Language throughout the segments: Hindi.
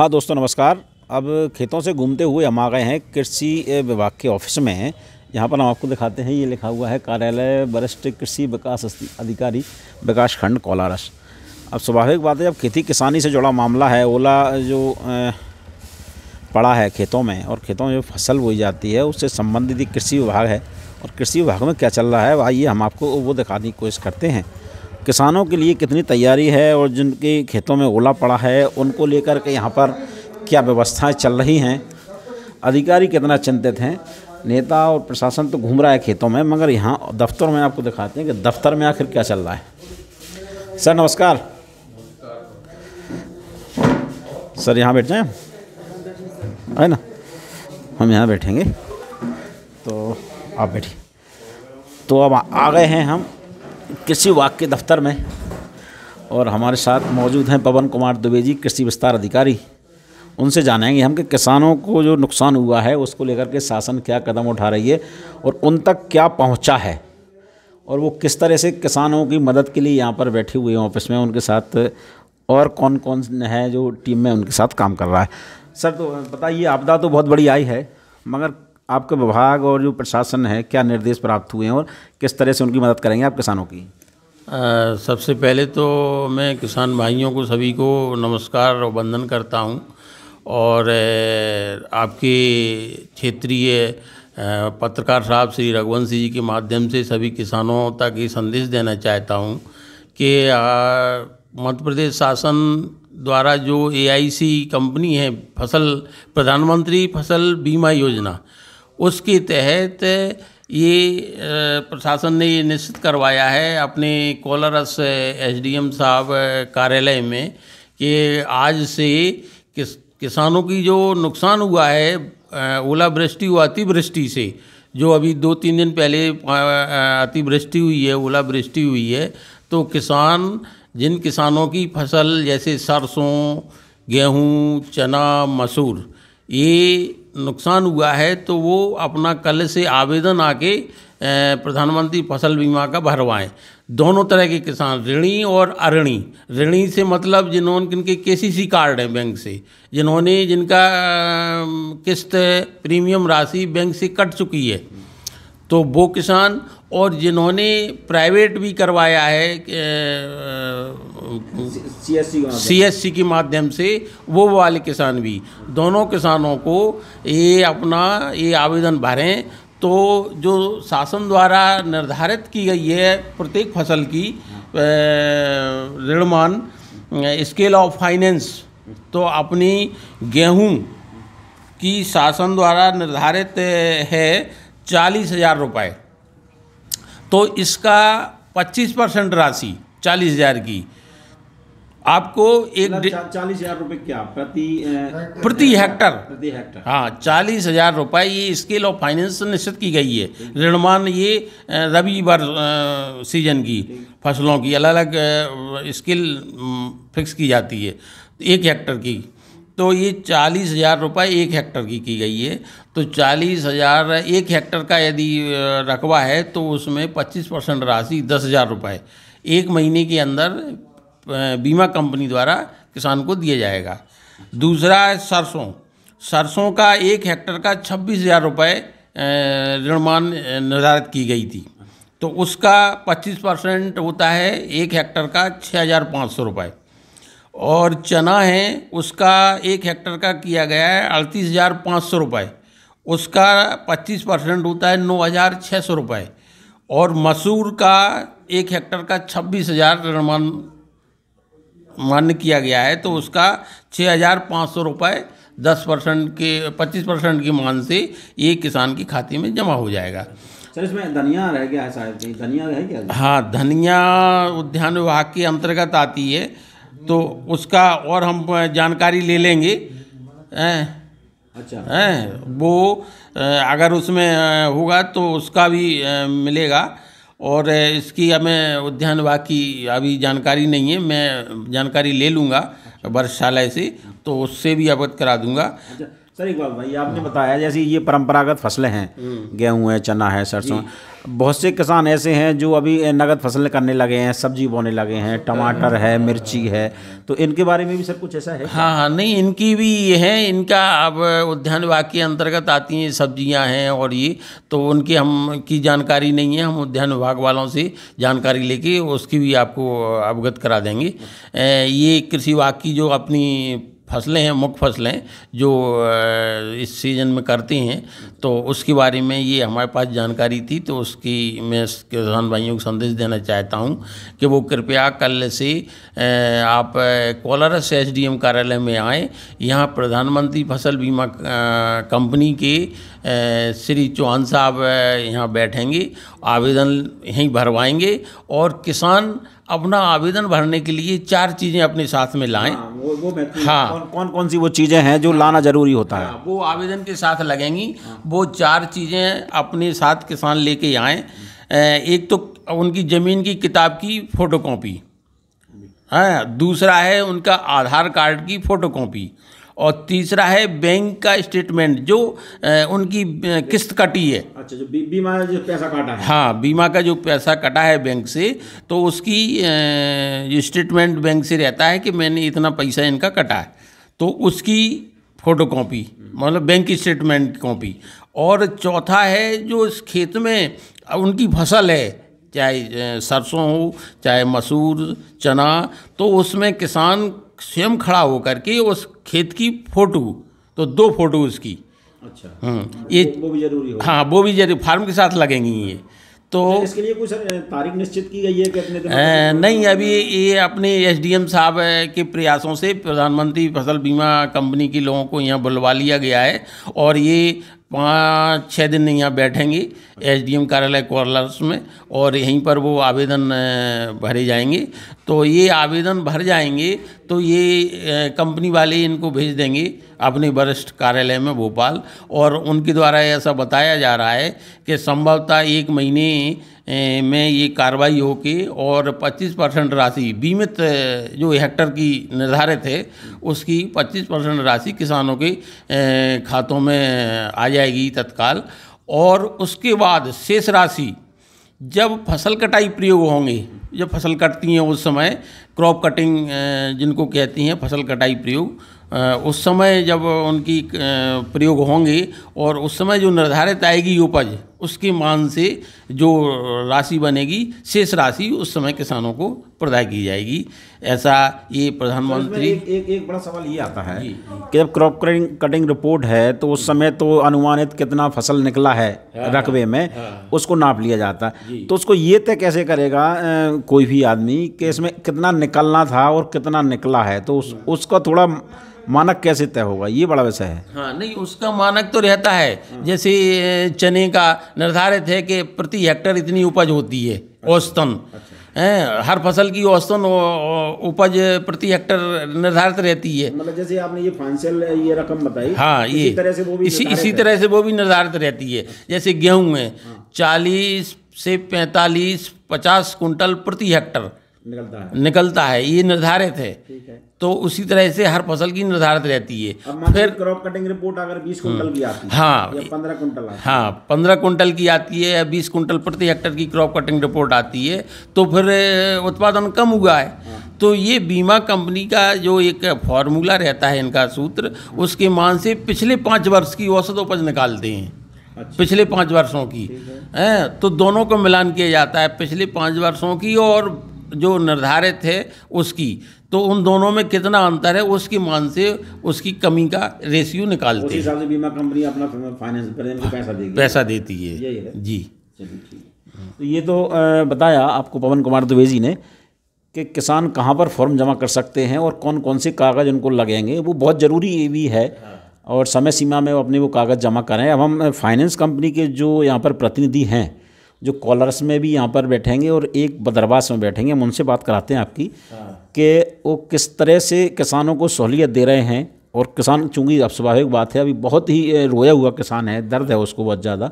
हाँ दोस्तों नमस्कार। अब खेतों से घूमते हुए हम आ गए हैं कृषि विभाग के ऑफिस में। यहाँ पर हम आपको दिखाते हैं, ये लिखा हुआ है कार्यालय वरिष्ठ कृषि विकास अधिकारी विकास खंड कोलारस। अब स्वाभाविक बात है, जब खेती किसानी से जुड़ा मामला है, ओला जो पड़ा है खेतों में और खेतों में जो फसल बोई जाती है उससे संबंधित कृषि विभाग है और कृषि विभाग में क्या चल रहा है, आइए हम आपको वो दिखाने की कोशिश करते हैं। किसानों के लिए कितनी तैयारी है और जिनके खेतों में ओला पड़ा है उनको लेकर के यहाँ पर क्या व्यवस्थाएं चल रही हैं, अधिकारी कितना चिंतित हैं। नेता और प्रशासन तो घूम रहा है खेतों में, मगर यहाँ दफ्तर में आपको दिखाते हैं कि दफ्तर में आखिर क्या चल रहा है। सर नमस्कार। सर यहाँ बैठ जाएं, है ना, हम यहाँ बैठेंगे तो आप बैठिए। तो अब आ गए हैं हम कृषि विभाग के दफ्तर में और हमारे साथ मौजूद हैं पवन कुमार दुबे जी, कृषि विस्तार अधिकारी। उनसे जानेंगे हम कि किसानों को जो नुकसान हुआ है उसको लेकर के शासन क्या कदम उठा रही है और उन तक क्या पहुंचा है और वो किस तरह से किसानों की मदद के लिए यहाँ पर बैठे हुए हैं ऑफिस में। उनके साथ और कौन कौन है जो टीम में उनके साथ काम कर रहा है। सर तो बताइए, आपदा तो बहुत बड़ी आई है, मगर आपके विभाग और जो प्रशासन है क्या निर्देश प्राप्त हुए हैं और किस तरह से उनकी मदद करेंगे आप किसानों की। सबसे पहले तो मैं किसान भाइयों को सभी को नमस्कार और वंदन करता हूं और आपके क्षेत्रीय पत्रकार साहब श्री रघुवंशी जी के माध्यम से सभी किसानों तक ये संदेश देना चाहता हूं कि मध्य प्रदेश शासन द्वारा जो AIC कंपनी है प्रधानमंत्री फसल बीमा योजना, उसके तहत ये प्रशासन ने ये निश्चित करवाया है अपने कोलारस SDM साहब कार्यालय में कि आज से किसानों की जो नुकसान हुआ है ओलावृष्टि व अतिवृष्टि से, जो अभी 2-3 दिन पहले अतिवृष्टि हुई है, ओलावृष्टि हुई है, तो जिन किसानों की फसल जैसे सरसों, गेहूँ, चना, मसूर ये नुकसान हुआ है तो वो अपना कल से आवेदन आके प्रधानमंत्री फसल बीमा का भरवाएं। दोनों तरह के किसान, ऋणी और अऋणी। ऋणी से मतलब जिनके KCC कार्ड है बैंक से, जिनका किस्त प्रीमियम राशि बैंक से कट चुकी है, तो वो किसान, और जिन्होंने प्राइवेट भी करवाया है CSC के माध्यम से, वो वाले किसान भी, दोनों किसानों को ये आवेदन भरें। तो जो शासन द्वारा निर्धारित की गई है प्रत्येक फसल की ऋणमान स्केल ऑफ फाइनेंस, तो अपनी गेहूं की शासन द्वारा निर्धारित है 40,000 रुपये, तो इसका 25% राशि 40,000 की आपको 40,000 रुपये क्या प्रति हेक्टर। हाँ, 40,000 रुपये ये स्केल ऑफ फाइनेंस निश्चित की गई है। ऋणमान ये रबी सीजन की फसलों की अलग अलग स्केल फिक्स की जाती है 1 हेक्टर की, तो ये 40,000 रुपये 1 हेक्टर की गई है। तो 40,000 1 हेक्टर का यदि रकबा है तो उसमें 25% राशि 10,000 रुपये 1 महीने के अंदर बीमा कंपनी द्वारा किसान को दिया जाएगा। दूसरा है सरसों का 1 हेक्टर का 26,000 रुपये ऋणमान निर्धारित की गई थी, तो उसका 25% होता है 1 हेक्टर का 6,500 रुपये। और चना है, उसका 1 हेक्टर का किया गया है 38,500 रुपये, उसका 25% होता है 9,600 रुपये। और मसूर का 1 हेक्टर का 26,000 ऋणमान मान्य किया गया है, तो उसका 6,500 रुपये 25% की मान से ये किसान के खाते में जमा हो जाएगा। सर इसमें धनिया रह गया है शायद, धनिया है क्या? हाँ, धनिया उद्यान विभाग के अंतर्गत आती है, तो उसका और हम जानकारी ले लेंगे। अच्छा, वो अगर उसमें होगा तो उसका भी मिलेगा। और इसकी हमें उद्यान विभाग की अभी जानकारी नहीं है, मैं जानकारी ले लूँगा वर्षशाला से, तो उससे भी अवगत करा दूँगा। अच्छा सर एक बात भाई, आपने बताया जैसे ये परंपरागत फसलें हैं, गेहूं है, चना है, सरसों है, बहुत से किसान ऐसे हैं जो अभी नगद फसल करने लगे हैं, सब्जी बोने लगे हैं, टमाटर है, मिर्ची है, तो इनके बारे में भी सर कुछ ऐसा है? हाँ हाँ, नहीं इनकी भी ये है, इनका अब उद्यान विभाग के अंतर्गत आती हैं सब्जियां हैं और ये, तो उनकी हम की जानकारी नहीं है, हम उद्यान विभाग वालों से जानकारी लेके उसकी भी आपको अवगत करा देंगे। ये कृषि विभाग की जो अपनी फसलें हैं, मुख्य फसलें जो इस सीज़न में करते हैं, तो उसके बारे में ये हमारे पास जानकारी थी, तो उसकी मैं किसान भाइयों को संदेश देना चाहता हूँ कि वो कृपया कल से आप कोलारस SDM कार्यालय में आएँ। यहाँ प्रधानमंत्री फसल बीमा कंपनी के श्री चौहान साहब यहाँ बैठेंगे, आवेदन यहीं भरवाएंगे और किसान अपना आवेदन भरने के लिए 4 चीज़ें अपने साथ में लाएं। हाँ, कौन सी वो चीज़ें हैं जो लाना जरूरी होता है? वो आवेदन के साथ लगेंगी, वो 4 चीज़ें अपने साथ किसान लेके आएँ। एक तो उनकी ज़मीन की किताब की फ़ोटोकॉपी, हाँ, दूसरा है उनका आधार कार्ड की फ़ोटोकॉपी, और तीसरा है बैंक का स्टेटमेंट जो उनकी किस्त कटी है। अच्छा, जो बीमा जो पैसा काटा है। हाँ, बीमा का जो पैसा कटा है बैंक से, तो उसकी जो स्टेटमेंट बैंक से रहता है कि मैंने इतना पैसा इनका कटा है, तो उसकी फ़ोटोकॉपी, मतलब बैंक की स्टेटमेंट की कॉपी। और चौथा है जो इस खेत में उनकी फसल है, चाहे सरसों हो, चाहे मसूर, चना, तो उसमें किसान स्वयं खड़ा होकर के उस खेत की फ़ोटो, तो 2 फोटो उसकी। अच्छा, ये वो भी जरूरी हो? हाँ, वो भी जरूरी फार्म के साथ लगेंगी ये। तो इसके लिए कुछ तारीख निश्चित की गई है कि अपने नहीं, अभी ये अपने SDM साहब के प्रयासों से प्रधानमंत्री फसल बीमा कंपनी के लोगों को यहाँ बुलवा लिया गया है, और ये 5-6 दिन यहाँ बैठेंगे SDM कार्यालय कोलारस में, और यहीं पर वो आवेदन भरे जाएंगे। तो ये आवेदन भर जाएंगे तो ये कंपनी वाले इनको भेज देंगे अपने वरिष्ठ कार्यालय में भोपाल, और उनके द्वारा ऐसा बताया जा रहा है कि संभवतः 1 महीने में ये कार्रवाई होके और 25% राशि बीमित जो हेक्टर की निर्धारित है उसकी 25% राशि किसानों के खातों में आ जाएगी तत्काल। और उसके बाद शेष राशि जब फसल कटाई प्रयोग होंगे, जब फसल कटती हैं उस समय क्रॉप कटिंग जिनको कहती हैं फसल कटाई प्रयोग, उस समय जब उनकी प्रयोग होंगे और उस समय जो निर्धारित आएगी उपज, उसके मान से जो राशि बनेगी, शेष राशि उस समय किसानों को प्रदान की जाएगी। ऐसा ये प्रधानमंत्री। एक बड़ा सवाल ये आता है कि जब क्रॉप कटिंग रिपोर्ट है तो उस समय तो अनुमानित कितना फसल निकला है रकबे में, उसको नाप लिया जाता है, तो उसको ये तय कैसे करेगा कोई भी आदमी कि इसमें कितना निकलना था और कितना निकला है, तो उसका थोड़ा मानक कैसे तय होगा, ये बड़ा विषय है। हाँ, नहीं उसका मानक तो रहता है, जैसे चने का निर्धारित है कि प्रति हेक्टर इतनी उपज होती है औसतन। हर फसल की औसतन उपज प्रति हेक्टर निर्धारित रहती है। मतलब जैसे आपने ये फाइनेंशियल ये रकम बताई, हाँ, ये इसी तरह से वो भी निर्धारित रहती है। जैसे गेहूं में 40 से 45-50 कुंटल प्रति हेक्टर निकलता है, ये निर्धारित है। तो उसी तरह से हर फसल की निर्धारित रहती है। फिर क्रॉप कटिंग रिपोर्ट अगर 20 कुंटल की आती है, हाँ, या 15 कुंटल आती है, हाँ 15 कुंटल की आती है या 20 कुंटल प्रति हेक्टर की क्रॉप कटिंग रिपोर्ट आती है, तो फिर उत्पादन कम हुआ है। तो ये बीमा कंपनी का जो एक फॉर्मूला रहता है, इनका सूत्र, उसके मान से पिछले 5 वर्ष की औसत उपज निकालते हैं। अच्छा। पिछले 5 वर्षों की है, तो दोनों को मिलान किया जाता है, पिछले 5 वर्षों की और जो निर्धारित है उसकी, तो उन दोनों में कितना अंतर है उसके मान से उसकी कमी का रेशियो निकालते हैं। उस हिसाब से बीमा कंपनी अपना फाइनेंस करने को पैसा देती है जी। तो ये तो बताया आपको पवन कुमार द्विवेदी ने कि किसान कहाँ पर फॉर्म जमा कर सकते हैं और कौन कौन से कागज़ उनको लगेंगे, वो बहुत ज़रूरी भी है और समय सीमा में वो अपने वो कागज़ जमा करें। अब हम फाइनेंस कंपनी के जो यहाँ पर प्रतिनिधि हैं, जो कोलारस में भी यहाँ पर बैठेंगे और एक बदरवास में बैठेंगे, हम उनसे बात कराते हैं आपकी कि वो किस तरह से किसानों को सहूलियत दे रहे हैं। और किसान, चूँकि अब स्वाभाविक बात है, अभी बहुत ही रोया हुआ किसान है, दर्द है उसको बहुत ज़्यादा,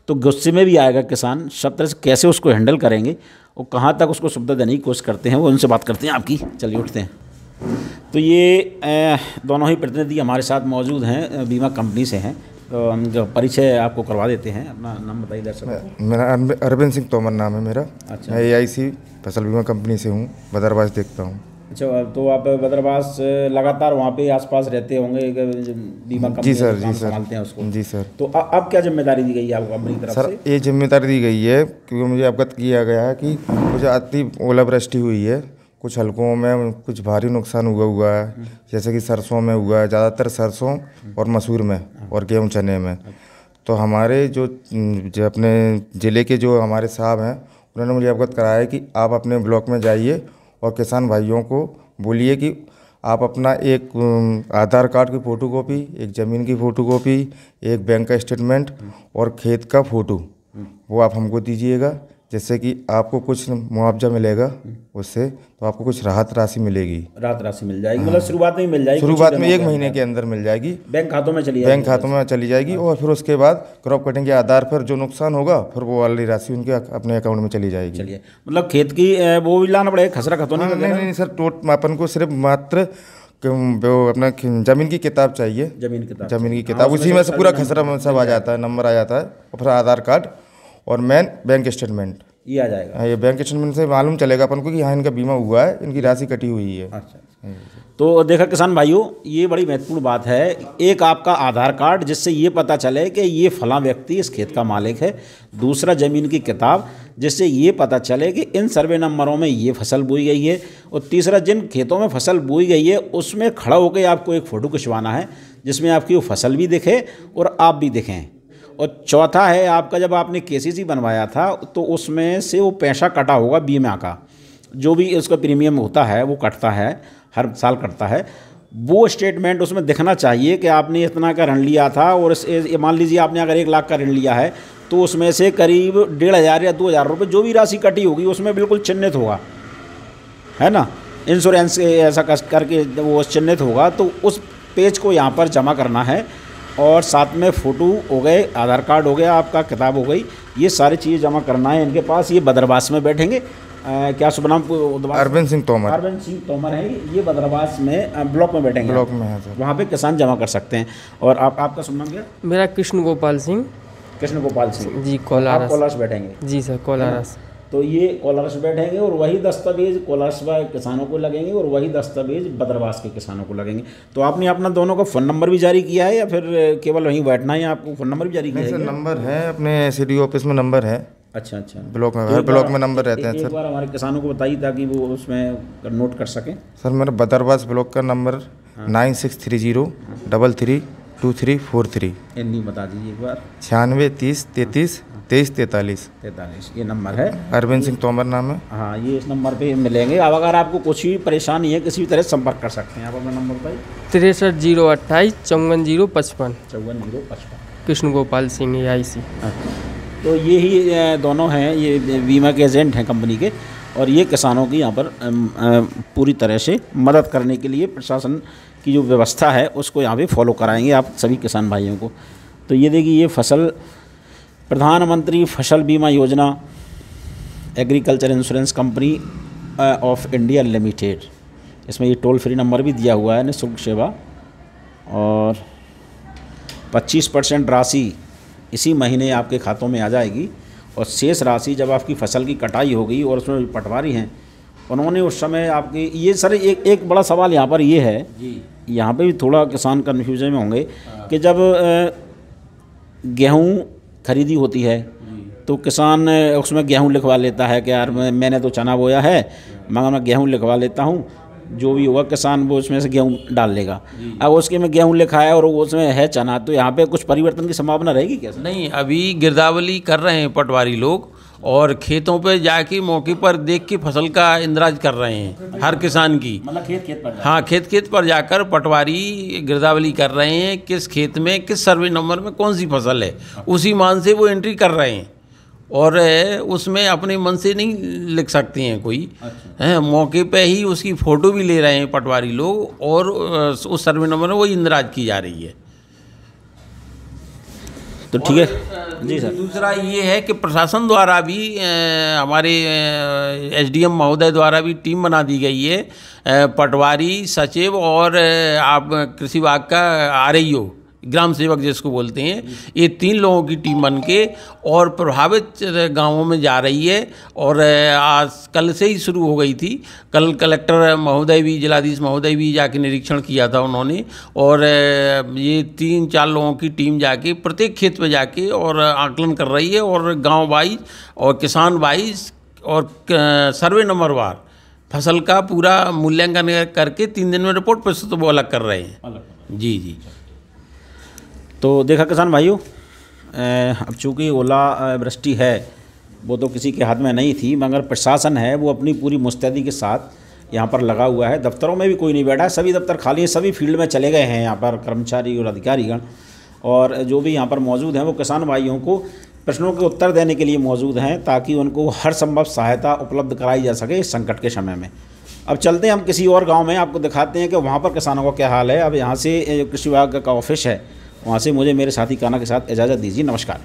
तो गुस्से में भी आएगा किसान, सब तरह से कैसे उसको हैंडल करेंगे और कहाँ तक उसको सुविधा देने की कोशिश करते हैं, वो उनसे बात करते हैं आपकी। चलिए उठते हैं। तो ये दोनों ही प्रतिनिधि हमारे साथ मौजूद हैं, बीमा कंपनी से हैं। तो हम जो परिचय आपको करवा देते हैं। अपना नाम बताइए दर्शकों को। मेरा अरविंद सिंह तोमर नाम है मेरा। अच्छा। मैं AIC फसल बीमा कंपनी से हूँ, बदरवास देखता हूँ। अच्छा, तो आप बदरवास लगातार वहाँ पे आसपास रहते होंगे, बीमा कंपनी जी सर, काम जी सर, संभालते हैं उसको। जी सर। तो अब क्या जिम्मेदारी दी गई है आपको अपनी तरफ सर से? ये जिम्मेदारी दी गई है क्योंकि मुझे अवगत किया गया है कि कुछ अति ओलावृष्टि हुई है, कुछ हलकों में कुछ भारी नुकसान हुआ है, जैसे कि सरसों में हुआ है, ज़्यादातर सरसों और मसूर में और गेहूँ चने में। तो हमारे जो अपने ज़िले के जो हमारे साहब हैं उन्होंने मुझे अवगत कराया है कि आप अपने ब्लॉक में जाइए और किसान भाइयों को बोलिए कि आप अपना एक आधार कार्ड की फ़ोटोकॉपी, एक ज़मीन की फ़ोटोकॉपी, एक बैंक का स्टेटमेंट और खेत का फ़ोटो वो आप हमको दीजिएगा, जिससे कि आपको कुछ मुआवजा मिलेगा उससे, तो आपको कुछ राहत राशि मिलेगी। राहत राशि मिल जाएगी, मतलब शुरुआत में ही मिल जाएगी? शुरुआत में 1 महीने के अंदर मिल जाएगी, बैंक खातों में चली जाएगी और फिर उसके बाद क्रॉप कटिंग के आधार पर जो नुकसान होगा फिर वो वाली राशि उनके अपने अकाउंट में चली जाएगी। चलिए, मतलब खेत की वो भी लाना पड़ेगा, खसरा खतौनी? नहीं सर, अपन को सिर्फ मात्र वो अपना ज़मीन की किताब चाहिए। ज़मीन की किताब, उसी में से पूरा खसरा सब आ जाता है, नंबर आ जाता है, और फिर आधार कार्ड और मेन बैंक स्टेटमेंट ये आ जाएगा। हाँ, ये बैंक स्टेटमेंट से मालूम चलेगा अपन को कि हाँ इनका बीमा हुआ है, इनकी राशि कटी हुई है। अच्छा। तो देखा किसान भाइयों, ये बड़ी महत्वपूर्ण बात है। एक आपका आधार कार्ड जिससे ये पता चले कि ये फलां व्यक्ति इस खेत का मालिक है। दूसरा ज़मीन की किताब जिससे ये पता चले कि इन सर्वे नंबरों में ये फसल बोई गई है। और तीसरा, जिन खेतों में फसल बोई गई है उसमें खड़ा होकर आपको एक फ़ोटो खिंचवाना है जिसमें आपकी वो फसल भी दिखे और आप भी दिखें। और चौथा है, आपका जब आपने KCC बनवाया था तो उसमें से वो पैसा कटा होगा बीमा का, जो भी उसका प्रीमियम होता है वो कटता है, हर साल कटता है। वो स्टेटमेंट उसमें दिखना चाहिए कि आपने इतना का ऋण लिया था। और मान लीजिए आपने अगर 1 लाख का ऋण लिया है तो उसमें से करीब 1,500 या 2,000 रुपये जो भी राशि कटी होगी उसमें बिल्कुल चिन्हित होगा, है ना, इंश्योरेंस ऐसा करके वो चिन्हित होगा। तो उस पेज को यहाँ पर जमा करना है और साथ में फ़ोटो हो गए, आधार कार्ड हो गया, आपका किताब हो गई, ये सारी चीज़ें जमा करना है इनके पास। ये बदरवास में बैठेंगे। क्या शुभ नाम? अरविंद सिंह तोमर। अरविंद सिंह तोमर है ये, बदरवास में ब्लॉक में बैठेंगे। ब्लॉक में है सर, वहाँ पे किसान जमा कर सकते हैं। और आपका शुभ नाम क्या? मेरा कृष्ण गोपाल सिंह जी, कोलारस। कोलारस बैठेंगे? जी सर, कोलारस। तो ये कोलारस बैठेंगे और वही दस्तावेज कोलारस किसानों को लगेंगे और वही दस्तावेज बदरवास के किसानों को लगेंगे। तो आपने अपना दोनों का फ़ोन नंबर भी जारी किया है या फिर केवल वहीं बैठना है? आपको फ़ोन नंबर भी जारी किया है? सर नंबर है, अपने CDO ऑफिस में नंबर है। अच्छा। ब्लॉक में, हर ब्लॉक में नंबर रहते हैं सर। एक बार हमारे किसानों को बताइए ताकि वो उसमें नोट कर सकें। सर मेरा बदरवास ब्लॉक का नंबर 9630332343। नहीं बता दीजिए एक बार। 96 30 33 43 43 ये नंबर है। अरविंद सिंह तोमर नाम है। हाँ, ये इस नंबर पे मिलेंगे। अब अगर आपको कुछ भी परेशानी है किसी भी तरह संपर्क कर सकते हैं। आप अपना नंबर बताइए। 63 028 54 055। 54 055। कृष्ण गोपाल सिंह AIC। तो ये ही दोनों हैं, ये बीमा के एजेंट हैं कंपनी के। और ये किसानों की यहाँ पर पूरी तरह से मदद करने के लिए प्रशासन की जो व्यवस्था है उसको यहाँ पे फॉलो कराएंगे आप सभी किसान भाइयों को। तो ये देखिए, ये प्रधानमंत्री फसल बीमा योजना agriculture insurance company of India limited, इसमें ये टोल फ्री नंबर भी दिया हुआ है, निःशुल्क सेवा। और 25% राशि इसी महीने आपके खातों में आ जाएगी। और शेष राशि जब आपकी फसल की कटाई होगी और उसमें पटवारी हैं उन्होंने उस समय आपकी ये सर एक बड़ा सवाल यहाँ पर ये है जी, यहाँ पे भी थोड़ा किसान कन्फ्यूजन में होंगे कि जब गेहूँ खरीदी होती है तो किसान उसमें गेहूँ लिखवा लेता है कि यार मैंने तो चना बोया है मगर मैं गेहूँ लिखवा लेता हूँ, जो भी होगा किसान वो उसमें से गेहूँ डाल लेगा। अब उसके में गेहूँ लिखा है और उसमें है चना, तो यहाँ पे कुछ परिवर्तन की संभावना रहेगी क्या? नहीं, अभी गिरदावली कर रहे हैं पटवारी लोग और खेतों पे जाके मौके पर देख के फसल का इंद्राज कर रहे हैं हर किसान की। मतलब खेत पर? हाँ, खेत पर जाकर पटवारी गिरदावली कर रहे हैं, किस खेत में किस सर्वे नंबर में कौन सी फसल है, उसी मान से वो एंट्री कर रहे हैं। और उसमें अपने मन से नहीं लिख सकते हैं कोई। अच्छा। है, मौके पे ही उसकी फ़ोटो भी ले रहे हैं पटवारी लोग और उस सर्वे नंबर में वो इंद्राज की जा रही है। तो ठीक है जी सर। दूसरा ये है कि प्रशासन द्वारा भी हमारे एसडीएम महोदय द्वारा भी टीम बना दी गई है, पटवारी, सचिव और आप कृषि विभाग का आरईओ, ग्राम सेवक जिसको बोलते हैं, ये 3 लोगों की टीम बन के और प्रभावित गांवों में जा रही है। और आज कल से ही शुरू हो गई थी। कल कलेक्टर महोदय भी, जिलाधीश महोदय भी जाके निरीक्षण किया था उन्होंने। और ये 3-4 लोगों की टीम जाके प्रत्येक खेत में जाके और आकलन कर रही है और गांव वाइज और किसान वाइज और सर्वे नंबर वार फसल का पूरा मूल्यांकन करके 3 दिन में रिपोर्ट प्रस्तुत वो अलग कर रहे हैं। जी जी। तो देखा किसान भाइयों, अब चूँकि ओला वृष्टि है वो तो किसी के हाथ में नहीं थी, मगर प्रशासन है वो अपनी पूरी मुस्तैदी के साथ यहाँ पर लगा हुआ है। दफ्तरों में भी कोई नहीं बैठा है, सभी दफ्तर खाली हैं, सभी फील्ड में चले गए हैं यहाँ पर कर्मचारी और अधिकारीगण। और जो भी यहाँ पर मौजूद हैं वो किसान भाइयों को प्रश्नों के उत्तर देने के लिए मौजूद हैं, ताकि उनको हर संभव सहायता उपलब्ध कराई जा सके इस संकट के समय में। अब चलते हैं हम किसी और गाँव में, आपको दिखाते हैं कि वहाँ पर किसानों का क्या हाल है। अब यहाँ से जो कृषि विभाग का ऑफिस है वहाँ से मुझे मेरे साथी कान्हा के साथ इजाज़त दीजिए। नमस्कार।